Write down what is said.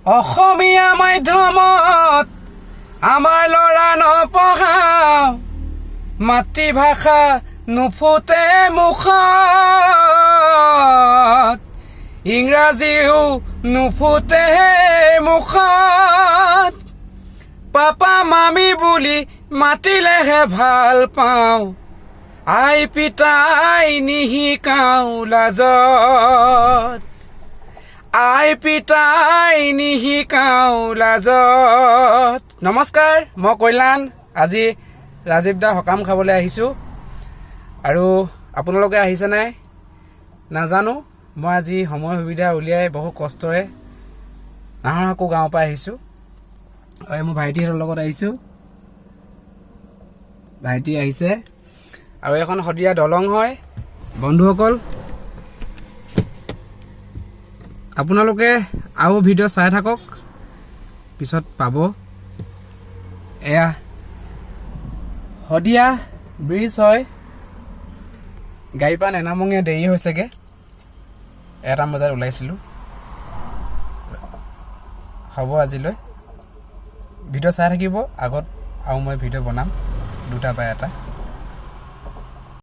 অসমীয়া মাধ্যমত আমাৰ ল'ৰা নপঢ়াওঁ, মাতৃভাষা নুফুটে মুখত, ইংৰাজীও নুফুটে মুখত। পাপা মামী বুলি মাতিলেহে ভাল পাওঁ, আই পিতাই নিশিকাওঁ লাজত, আই পিতাই নিশিকাওঁ লাজত। নমস্কাৰ, মই কল্যাণ। আজি ৰাজীৱ দা সকাম খাবলৈ আহিছোঁ, আৰু আপোনালোকে আহিছে নাই নাজানো। মই আজি সময় সুবিধা উলিয়াই বহু কষ্টৰে নাহৰহাকো গাঁৱৰ পৰা আহিছোঁ। মোৰ ভাইটিহঁতৰ লগত আহিছোঁ, ভাইটি আহিছে। আৰু এখন শদিয়া দলং হয় বন্ধুসকল। আপোনালোকে আৰু ভিডিঅ' চাই থাকক, পিছত পাব। এয়া শদিয়া ব্ৰিজ হয়। গাড়ী পৰা নেনামঙে দেৰি হৈছেগৈ, 1টা বজাত ওলাইছিলোঁ। হ'ব আজিলৈ ভিডিঅ' চাই থাকিব, আগত আৰু মই ভিডিঅ' বনাম 2টা বা 1টা।